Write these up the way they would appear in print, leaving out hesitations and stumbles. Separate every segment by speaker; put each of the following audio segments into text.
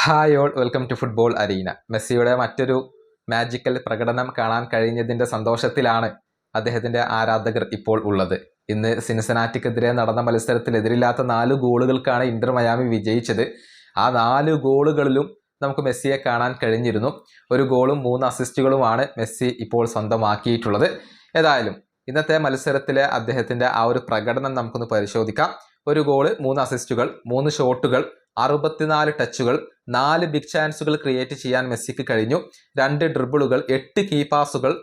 Speaker 1: Hi all, welcome to football arena. മെസ്സിയുടെ മറ്റൊരു magical പ്രകടനം കാണാൻ കഴിഞ്ഞതിൻ്റെ സന്തോഷത്തിലാണ് അദ്ദേഹത്തിൻ്റെ ആരാധകർ ഇപ്പോൾ ഉള്ളത്. ഇന്ന് സിൻസിനാറ്റിക്കെതിരെ നടന്ന മത്സരത്തിൽ എതിരില്ലാത്ത 4 ഗോളുകൾക്കാണ് ഇന്റർ മയാമി വിജയിച്ചത്. ആ 4 ഗോളുകളിലും നമുക്ക് മെസ്സിയെ കാണാൻ കഴിഞ്ഞിരുന്നു. ഒരു ഗോളും 3 അസിസ്റ്റുകളുമാണ് മെസ്സി ഇപ്പോൾ സ്വന്തമാക്കിയിട്ടുള്ളത്. ഏതായാലും ഇന്നത്തെ മത്സരത്തിലെ അദ്ദേഹത്തിൻ്റെ ആ ഒരു പ്രകടനം നമുക്കൊന്ന് പരിശോധിക്കാം. ഒരു ഗോള്, 3 അസിസ്റ്റുകൾ, 3 ഷോട്ടുകൾ, 64 ടച്ചുകൾ, 4 ബിഗ് ചാൻസുകൾ ക്രിയേറ്റ് ചെയ്യാൻ മെസ്സിക്ക് കഴിഞ്ഞു. 2 ഡ്രിബിളുകൾ, 8 കീ പാസുകൾ,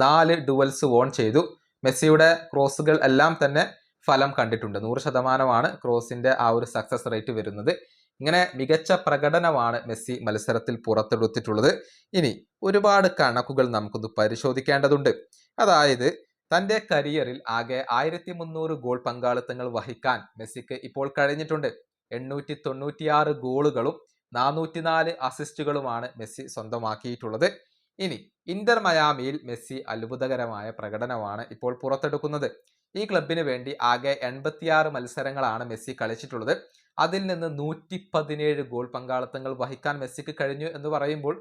Speaker 1: 4 ഡുവൽസ് വോൺ ചെയ്തു. മെസ്സിയുടെ ക്രോസുകൾ എല്ലാം തന്നെ ഫലം കണ്ടിട്ടുണ്ട്. 100% ക്രോസിന്റെ ആ ഒരു സക്സസ് റേറ്റ് വരുന്നത്. ഇങ്ങനെ മികച്ച പ്രകടനമാണ് മെസ്സി മത്സരത്തിൽ പുറത്തെടുത്തിട്ടുള്ളത്. ഇനി ഒരുപാട് കണക്കുകൾ നമുക്കൊന്ന് പരിശോധിക്കേണ്ടതുണ്ട്. അതായത് തന്റെ കരിയറിൽ ആകെ 1300 ഗോൾ പങ്കാളിത്തങ്ങൾ വഹിക്കാൻ മെസ്സിക്ക് ഇപ്പോൾ കഴിഞ്ഞിട്ടുണ്ട്. 896 ഗോളുകളും 404 അസിസ്റ്റുകളുമാണ് മെസ്സി സ്വന്തമാക്കിയിട്ടുള്ളത്. ഇനി ഇന്റർ മയാമിയിൽ മെസ്സി അത്ഭുതകരമായ പ്രകടനമാണ് ഇപ്പോൾ പുറത്തെടുക്കുന്നത്. ഈ ക്ലബിന് വേണ്ടി ആകെ 86 മത്സരങ്ങളാണ് മെസ്സി കളിച്ചിട്ടുള്ളത്. അതിൽ നിന്ന് 117 ഗോൾ പങ്കാളിത്തങ്ങൾ വഹിക്കാൻ മെസ്സിക്ക് കഴിഞ്ഞു എന്ന് പറയുമ്പോൾ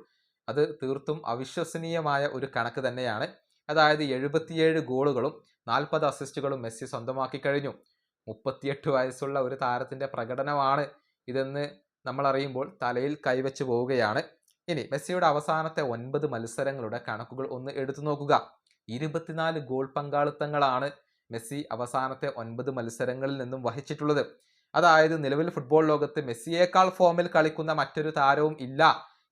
Speaker 1: അത് തീർത്തും അവിശ്വസനീയമായ ഒരു കണക്ക് തന്നെയാണ്. അതായത് 77 ഗോളുകളും 40 അസിസ്റ്റുകളും മെസ്സി സ്വന്തമാക്കി കഴിഞ്ഞു. 38 വയസ്സുള്ള ഒരു താരത്തിന്റെ പ്രകടനമാണ് ഇതെന്ന് നമ്മൾ അറിയുമ്പോൾ തലയിൽ കൈവച്ച് പോവുകയാണ്. ഇനി മെസ്സിയുടെ അവസാനത്തെ 9 മത്സരങ്ങളുടെ കണക്കുകൾ ഒന്ന് എടുത്തു നോക്കുക. 24 ഗോൾ പങ്കാളിത്തങ്ങളാണ് മെസ്സി അവസാനത്തെ 9 മത്സരങ്ങളിൽ നിന്നും വഹിച്ചിട്ടുള്ളത്. അതായത് നിലവിൽ ഫുട്ബോൾ ലോകത്ത് മെസ്സിയേക്കാൾ ഫോമിൽ കളിക്കുന്ന മറ്റൊരു താരവും ഇല്ല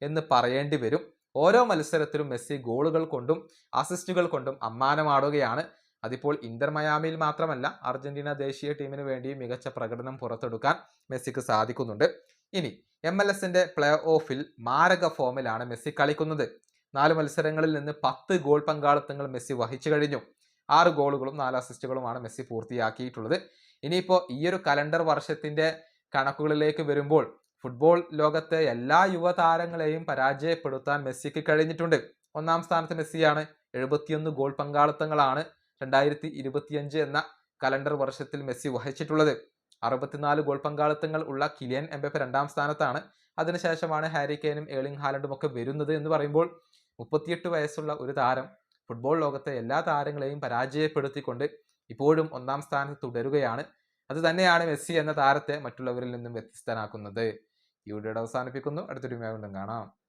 Speaker 1: എന്ന് പറയേണ്ടി വരും. ഓരോ മത്സരത്തിലും മെസ്സി ഗോളുകൾ കൊണ്ടും അസിസ്റ്റുകൾ കൊണ്ടും അമ്മാനമാടുകയാണ്. അതിപ്പോൾ ഇന്റർ മയാമിയിൽ മാത്രമല്ല, അർജന്റീന ദേശീയ ടീമിന് വേണ്ടി മികച്ച പ്രകടനം പുറത്തെടുക്കാൻ മെസ്സിക്ക് സാധിക്കുന്നുണ്ട്. ഇനി MLS പ്ലേ ഓഫിൽ മാരക ഫോമിലാണ് മെസ്സി കളിക്കുന്നത്. 4 മത്സരങ്ങളിൽ നിന്ന് 10 ഗോൾ പങ്കാളിത്തങ്ങൾ മെസ്സി വഹിച്ചു കഴിഞ്ഞു. 6 ഗോളുകളും 4 അസിസ്റ്റുകളുമാണ് മെസ്സി പൂർത്തിയാക്കിയിട്ടുള്ളത്. ഇനിയിപ്പോൾ ഈ ഒരു കലണ്ടർ വർഷത്തിന്റെ കണക്കുകളിലേക്ക് വരുമ്പോൾ ഫുട്ബോൾ ലോകത്തെ എല്ലാ യുവതാരങ്ങളെയും പരാജയപ്പെടുത്താൻ മെസ്സിക്ക് കഴിഞ്ഞിട്ടുണ്ട്. 1-ാം സ്ഥാനത്ത് മെസ്സിയാണ്. 71 ഗോൾ പങ്കാളിത്തങ്ങളാണ് 2025 എന്ന കലണ്ടർ വർഷത്തിൽ മെസ്സി വഹിച്ചിട്ടുള്ളത്. 64 ഗോൾ പങ്കാളിത്തങ്ങൾ ഉള്ള കിലിയൻ എംബാപ്പെ 2-ാം സ്ഥാനത്താണ്. അതിനുശേഷമാണ് ഹാരി കെയ്നും ഏർലിംഗ് ഹാലൻഡും ഒക്കെ വരുന്നത് എന്ന് പറയുമ്പോൾ 38 വയസ്സുള്ള ഒരു താരം ഫുട്ബോൾ ലോകത്തെ എല്ലാ താരങ്ങളെയും പരാജയപ്പെടുത്തിക്കൊണ്ട് ഇപ്പോഴും 1-ാം സ്ഥാനത്ത് തുടരുകയാണ്. അത് തന്നെയാണ് മെസ്സി എന്ന താരത്തെ മറ്റുള്ളവരിൽ നിന്നും വ്യത്യസ്തനാക്കുന്നത്. ഈ വീഡിയോയുടെ അവസാനിപ്പിക്കുന്നു. അടുത്തൊരു വീഡിയോയിൽ കാണാം.